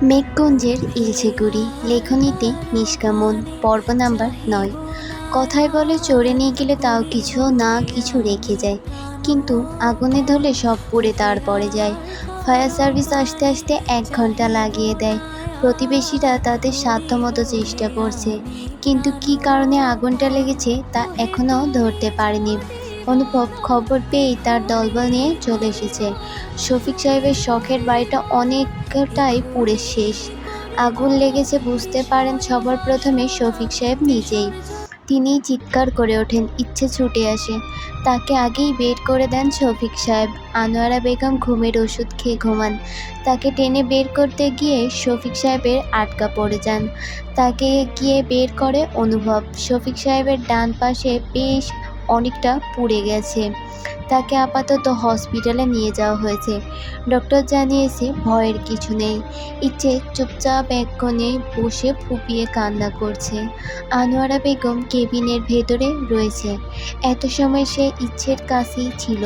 মেঘকুঞ্জের ইলশেগুড়ি লেখনীতে নিষ্কামন পর্ব নাম্বার 9। কথায় বলে চড়ে নিয়ে গেলে তাও কিছু না কিছু রেখে যায়, কিন্তু আগুনে ধরলে সব পুড়ে তারপরে যায়। ফায়ার সার্ভিস আসতে আসতে 1 ঘন্টা লাগিয়ে দেয়। প্রতিবেশীরা তাদের সাধ্যমতো চেষ্টা করছে, কিন্তু কী কারণে আগুনটা লেগেছে তা এখনও ধরতে পারেনি। অনুভব খবর পেয়েই তার দলবল নিয়ে চলে এসেছে। শফিক সাহেবের শখের বাড়িটা অনেকটাই পুড়ে শেষ। আগুন লেগেছে বুঝতে পারেন সবার প্রথমে শফিক সাহেব নিজেই। তিনিই চিৎকার করে ওঠেন, ইচ্ছে ছুটে আসে। তাকে আগেই বের করে দেন শফিক সাহেব। আনোয়ারা বেগম ঘুমের ওষুধ খেয়ে ঘুমান। তাকে টেনে বের করতে গিয়ে শফিক সাহেবের আটকা পড়ে যান। তাকে গিয়ে বের করে অনুভব। শফিক সাহেবের ডান পাশে বেশ অনেকটা পুড়ে গেছে। তাকে আপাতত হসপিটালে নিয়ে যাওয়া হয়েছে। ডক্টর জানিয়েছে ভয়ের কিছু নেই। ইচ্ছে চুপচাপ এক কোণে বসে ফুপিয়ে কান্না করছে। আনোয়ারা বেগম কেবিনের ভেতরে রয়েছে। এত সময় সে ইচ্ছের কাছেই ছিল,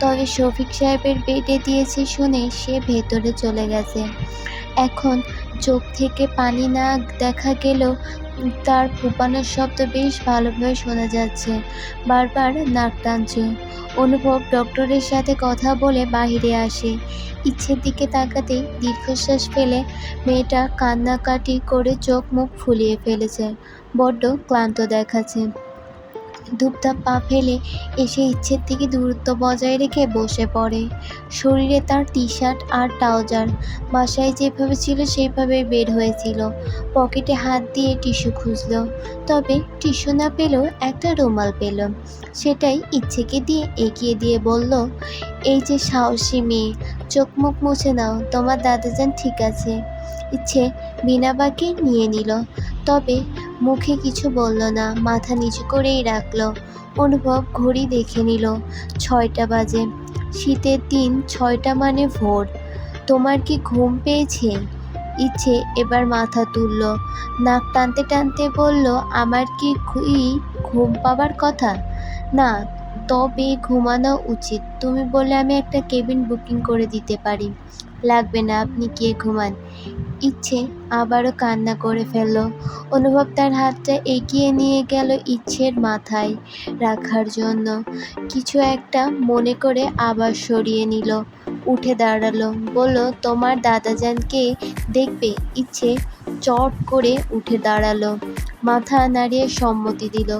তবে শফিক সাহেবের বেডে দিয়েছে শুনে সে ভেতরে চলে গেছে। এখন চোখ থেকে পানি না দেখা গেলেও তার ফুপানোর শব্দ বেশ ভালোভাবে শোনা যাচ্ছে। বারবার নাক টানছে। অনুভব ডক্টরের সাথে কথা বলে বাহিরে আসে। ইচ্ছের দিকে তাকাতেই দীর্ঘশ্বাস ফেলে মেয়েটা কান্নাকাটি করে চোখ মুখ ফুলিয়ে ফেলেছে। বড্ড ক্লান্ত দেখাচ্ছে। ধূপধাপ পা ফেলে এসে ইচ্ছের থেকে দূরত্ব বজায় রেখে বসে পড়ে। শরীরে তার টি-শার্ট আর ট্রাউজার। বাসায় যেভাবে ছিল সেইভাবেই বের হয়েছিল। পকেটে হাত দিয়ে টিস্যু খুঁজল, তবে টিস্যু না পেলেও একটা রুমাল পেল। সেটাই ইচ্ছেকে দিয়ে এগিয়ে দিয়ে বলল, এই যে সাহসী মেয়ে, চোখ মুখ মুছে নাও, তোমার দাদাজান ঠিক আছে। ইচ্ছে বিনা বাক্যে নিয়ে নিল, তবে মুখে কিছু বলল না, মাথা নিচু করেই রাখল। অনুভব ঘড়ি দেখে নিল, 6টা বাজে। শীতের দিন 6টা মানে ভোর। তোমার কি ঘুম পেয়েছে? ইচ্ছে এবার মাথা তুলল, নাক টানতে টানতে বলল, আমার কি ঘুম পাবার কথা না, তবে ঘুমানো উচিত। তুমি বললে আমি একটা কেবিন বুকিং করে দিতে পারি। লাগবে না, আপনি গিয়ে ঘুমান। ইচ্ছে আবারও কান্না করে ফেলল। অনুভব তার হাতটা এগিয়ে নিয়ে গেল ইচ্ছের মাথায় রাখার জন্য। কিছু একটা মনে করে আবার সরিয়ে নিল। উঠে দাঁড়ালো, বলল, তোমার দাদাজানকে দেখবে। ইচ্ছে চট করে উঠে দাঁড়ালো, মাথা নাড়িয়ে সম্মতি দিল।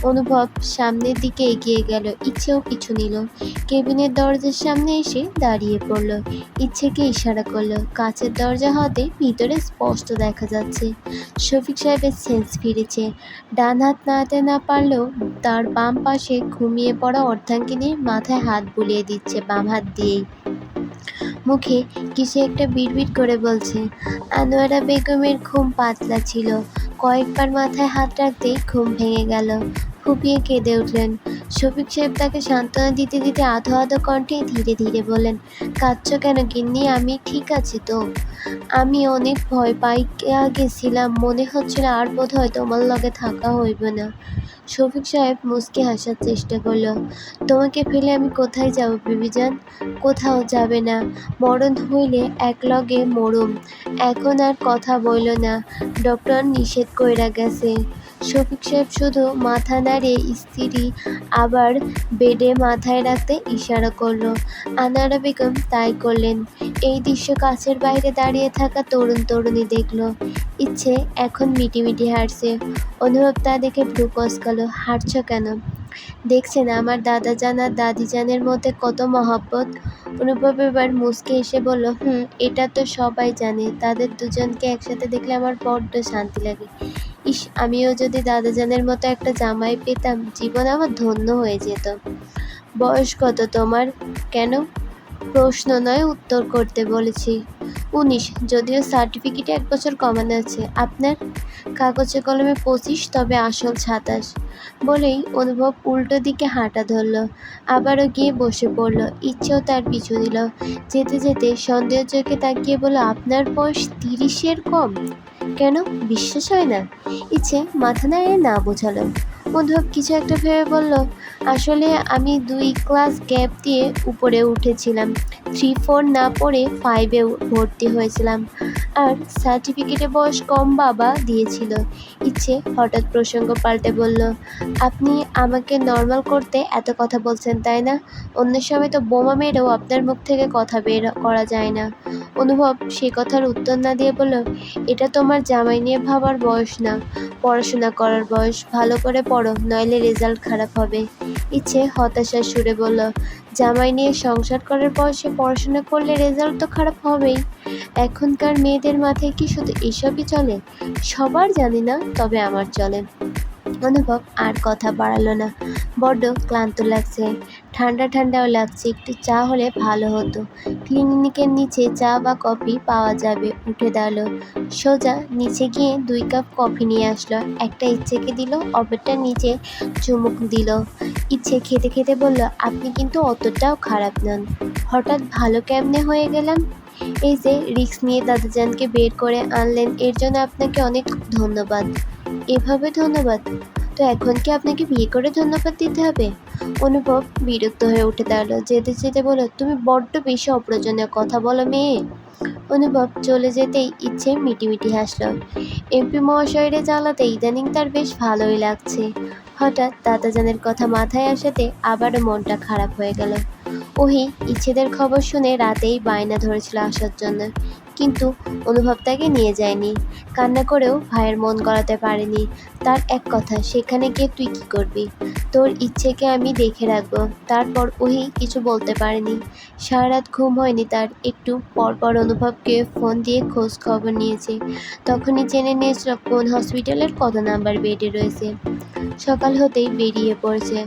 অনুভব সামনের দিকে এগিয়ে গেল, ইচ্ছেও পিছু নিল। কেবিনের দরজার সামনে এসে দাঁড়িয়ে পড়ল। ইচ্ছেকে ইশারা করল। কাচের দরজা হতে ভিতরে স্পষ্ট দেখা যাচ্ছে। শফিক সাহেবের সেন্স ফিরেছে। ডান হাত নাড়াতে না পারলেও তার বাম পাশে ঘুমিয়ে পড়া অর্ধাঙ্গিনীর মাথায় হাত বুলিয়ে দিচ্ছে বাম হাত দিয়েই। মুখে কিছু একটা বিড়বিড় করে বলছে। আনোয়ারা বেগমের ঘুম পাতলা ছিল। কয়েকবার মাথায় হাত রাখতেই ঘুম ভেঙে গেল। ফুপিয়ে কেঁদে উঠলেন। শফিক সাহেব তাকে সান্ত্বনা দিতে দিতে আধো আধো কণ্ঠে ধীরে ধীরে বললেন, কাঁদছো কেন গিন্নি? আমি ঠিক আছি তো। আমি অনেক ভয় পাইয়া গেছিলাম, মনে হচ্ছিল আর বোধ হয় তোমার লগে থাকা হইব না। শফিক সাহেব মুচকি হাসার চেষ্টা করল। তোমাকে ফেলে আমি কোথায় যাব বিবিজান? কোথাও যাবে না। মরণ হইলে একলগে মরুম। এখন আর কথা বইল না, ডক্টর নিষেধ কইরা গেছে। শফিক সাহেব শুধু মাথা নাড়িয়ে স্ত্রী আবার বেডে মাথায় রাখতে ইশারা করল। আনোয়ারা বেগম তাই করলেন। এই দৃশ্য কাছের বাইরে দাঁড়িয়ে থাকা তরুণ তরুণী দেখল। ইচ্ছে এখন মিটিমিটি হাঁটছে। অনুভব তা দেখে ভ্রু কচকালো। হাঁটছ কেন? দেখছেন আমার দাদাজান আর দাদিজানের মধ্যে কত মহব্বত। অনুভব এবার মুচকে এসে বলল, এটা তো সবাই জানে। তাদের দুজনকে একসাথে দেখলে আমার বড্ড শান্তি লাগে। ইস, আমিও যদি দাদাজানের মতো একটা জামাই পেতাম, জীবন আমার ধন্য হয়ে যেত। বয়স কত তোমার? কেন? প্রশ্ন নয়, উত্তর করতে বলেছি। 19, যদিও সার্টিফিকেটে 1 বছর কমানো আছে। আপনার? কাগজে কলমে 25, তবে আসল 27। বলেই অনুভব উল্টো দিকে হাঁটা ধরল। আবারও গিয়ে বসে পড়ল। ইচ্ছেও তার পিছু নিল। যেতে যেতে সন্দেহ চোখে তাকিয়ে বলল, আপনার বয়স 30-এর কম? কেন, বিশ্বাস হয় না? ইচ্ছে মাথা নাড়িয়ে না বোঝালো। অনুভব কিছু একটা ভেবে বলল, আসলে আমি 2 ক্লাস গ্যাপ দিয়ে উপরে উঠেছিলাম। 3-4 না পড়ে 5-এ ভর্তি হয়েছিলাম। আর সার্টিফিকেটে বয়স কম বাবা দিয়েছিল। ইচ্ছে হঠাৎ প্রসঙ্গ পাল্টে বলল, আপনি আমাকে নর্মাল করতে এত কথা বলছেন তাই না? অন্য সময় তো বোমা মেরেও আপনার মুখ থেকে কথা বের করা যায় না। অনুভব সে কথার উত্তর না দিয়ে বলল, এটা তোমার জামাই নিয়ে ভাবার বয়স না, পড়াশোনা করার বয়স। ভালো করে পড়ো, নইলে রেজাল্ট খারাপ হবে। ইচ্ছে হতাশার সুরে বলল, জামাই নিয়ে সংসার করার বয়সে পড়াশোনা করলে রেজাল্ট তো খারাপ হবেই। এখনকার মেয়েদের মাথায় কি শুধু এসবই চলে? সবার জানি না, তবে আমার চলে। অনুভব আর কথা বাড়ালো না। বড্ড ক্লান্ত লাগছে, ঠান্ডা ঠান্ডাও লাগছে। একটু চা হলে ভালো হতো। ক্লিনিকের নিচে চা বা কফি পাওয়া যাবে। উঠে দাঁড়ালো, সোজা নিচে গিয়ে 2 কাপ কফি নিয়ে আসলো। একটা ইচ্ছেকে দিল, অপরটা নিচে চুমুক দিল। ইচ্ছে খেতে খেতে বলল, আপনি কিন্তু অতটাও খারাপ নন। হঠাৎ ভালো কেমনে হয়ে গেলাম? এই যে রিস্ক নিয়ে দাদাজানকে বের করে আনলেন, এর জন্য আপনাকে অনেক ধন্যবাদ। এভাবে ধন্যবাদ? তো এখন কি আপনাকে বিয়ে করে ধন্যবাদ দিতে হবে? অনুভব বিরক্ত হয়ে উঠে দাঁড়ালো। যেতে যেতে বলল, তুমি বড্ড বেশি অপ্রয়োজনীয় কথা বলো মেয়ে। অনুভব চলে যেতেই ইচ্ছে মিটিমিটি হাসল। এমপি মহাশয়ের জ্বালাতে ইদানিং তার বেশ ভালোই লাগছে। হঠাৎ দাদাজানের কথা মাথায় আসাতে আবারও মনটা খারাপ হয়ে গেল। ওহি ইচ্ছেদের খবর শুনে রাতেই বায়না ধরেছিল আসার জন্য, কিন্তু অনুভব তাকে নিয়ে যায়নি। কান্না করেও ভাইয়ের মন গলাতে পারেনি। তার এক কথা, সেখানে গিয়ে তুই কি করবি? তোর ইচ্ছেকে আমি দেখে রাখবো। তারপর ওহি কিছু বলতে পারেনি। সারা রাত ঘুম হয়নি তার। একটু পরপর অনুভবকে ফোন দিয়ে খোঁজ খবর নিয়েছে। তখনই জেনে নিয়েছিল কোন হসপিটালের কত নাম্বার বেডে রয়েছে। সকাল হতেই বেরিয়ে পড়েছে।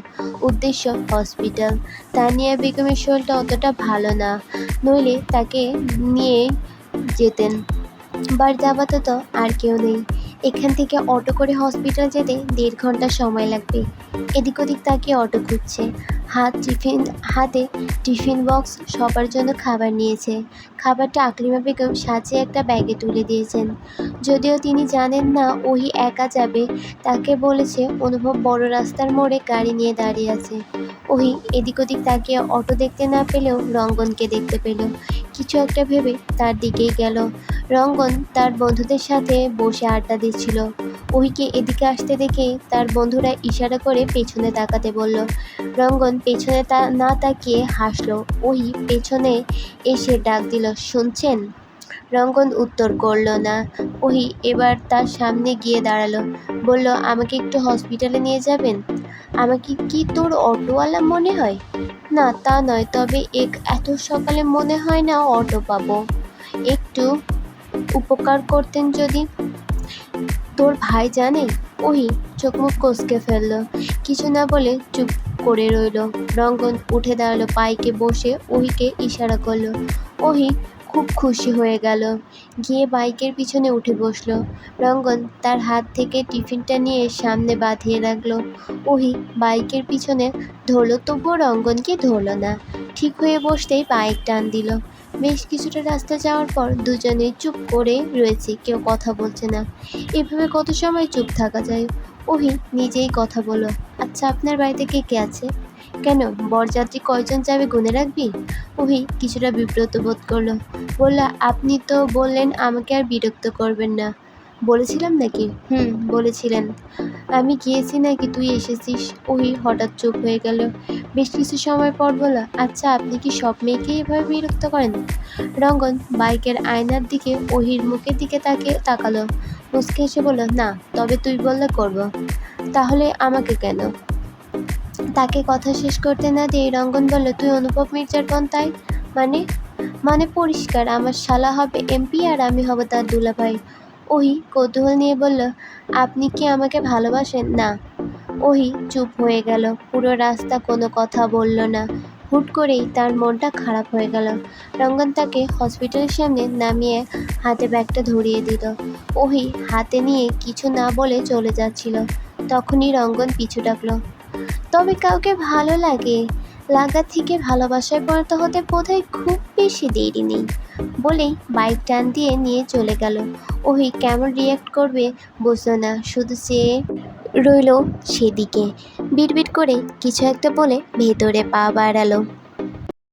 উদ্দেশ্য হসপিটাল। তানিয়া বেগমের শরীরটা অতটা ভালো না, নইলে তাকে নিয়ে যেতেন। বাড়িতে আপাতত আর কেউ নেই। এখান থেকে অটো করে হসপিটাল যেতে 1.5 ঘন্টা সময় লাগবে। এদিক ওদিক তাকিয়ে অটো খুঁজছে। হাতে টিফিন বক্স, সবার জন্য খাবার নিয়েছে। খাবারটা আকলিমা বেগম সাজিয়ে একটা ব্যাগে তুলে দিয়েছেন। যদিও তিনি জানেন না ওহি একা যাবে, তাকে বলেছে অনুভব বড় রাস্তার মোড়ে গাড়ি নিয়ে দাঁড়িয়ে আছে। ওহি এদিক ওদিক তাকিয়ে অটো দেখতে না পেলেও রঙ্গনকে দেখতে পেল। কিছু একটা ভেবে তার দিকেই গেল। রঙ্গন তার বন্ধুদের সাথে বসে আড্ডা দিচ্ছিল। ওহিকে এদিকে আসতে দেখে তার বন্ধুরা ইশারা করে পেছনে তাকাতে বলল। রঙ্গন পেছনে না তাকিয়ে হাসলো। ওহি পেছনে এসে ডাক দিল, শুনছেন? রঙ্গন উত্তর করল না। ওহি এবার তার সামনে গিয়ে দাঁড়ালো। বলল, আমাকে একটু হসপিটালে নিয়ে যাবেন? আমাকে কি তোর অটোওয়ালা মনে হয়? না তা নয়, তবে এত সকালে মনে হয় না অটো পাবো। একটু উপকার করতেন যদি। তোর ভাই জানে? ওহি চোখ মুখ কুঁচকে ফেলল। কিছু না বলে চুপ করে রইল। রঙ্গন উঠে দাঁড়ালো, পাইকে বসে ওহিকে ইশারা করলো। ওহি খুব খুশি হয়ে গেল। গিয়ে বাইকের পিছনে উঠে বসলো। রঙ্গন তার হাত থেকে টিফিনটা নিয়ে সামনে বাঁধিয়ে রাখলো। ওহি বাইকের পিছনে ধরলো, তবুও রঙ্গনকে ধরলো না। ঠিক হয়ে বসতেই বাইক টান দিল। বেশ কিছুটা রাস্তা যাওয়ার পর দুজনে চুপ করে রয়েছে, কেউ কথা বলছে না। এভাবে কত সময় চুপ থাকা যায়? ওহি নিজেই কথা বলল, আচ্ছা আপনার বাড়িতে কে কে আছে? কেন, বরযাত্রী কয়জন যাবে গুনে রাখবি? ওহি কিছুটা বিব্রত বোধ করলো। বলল, আপনি তো বললেন আমাকে আর বিরক্ত করবেন না। বলেছিলাম নাকি? বলেছিলেন। আমি গিয়েছি নাকি তুই এসেছিস? ওহি হঠাৎ চুপ হয়ে গেল। বেশ কিছু সময় পর বলল, আচ্ছা আপনি কি সব মেয়েকেই এভাবে বিরক্ত করেন? রঙ্গন বাইকের আয়নার দিকে ওহির মুখের দিকে তাকালো। মুচকে এসে বলল, না, তবে তুই বললে করব। তাহলে আমাকে কেন? তাকে কথা শেষ করতে না দিয়ে রঙ্গন বলল, তুই অনুভব মির্জার বোন, তাই? মানে? মানে পরিষ্কার, আমার শালা হবে এমপি আর আমি হব তার দুলাভাই। ওহি কৌতূহল নিয়ে বলল, আপনি কি আমাকে ভালোবাসেন? না। ওহি চুপ হয়ে গেল। পুরো রাস্তা কোনো কথা বলল না। হুট করেই তার মনটা খারাপ হয়ে গেল। রঙ্গন তাকে হসপিটালের সামনে নামিয়ে হাতে ব্যাগটা ধরিয়ে দিল। ওহি হাতে নিয়ে কিছু না বলে চলে যাচ্ছিল। তখনই রঙ্গন পিছু ডাকলো, তবে কাউকে ভালো লাগা থেকে ভালোবাসায় পরিণত হতে বোধহয় খুব বেশি দেরি নেই, বলেই বাইক টান দিয়ে নিয়ে চলে গেল। ওহি কেমন রিয়াক্ট করবে বুঝলো না, শুধু চেয়ে রইল সেদিকে। বিড়বিড় করে কিছু একটা বলে ভেতরে পা বাড়ালো।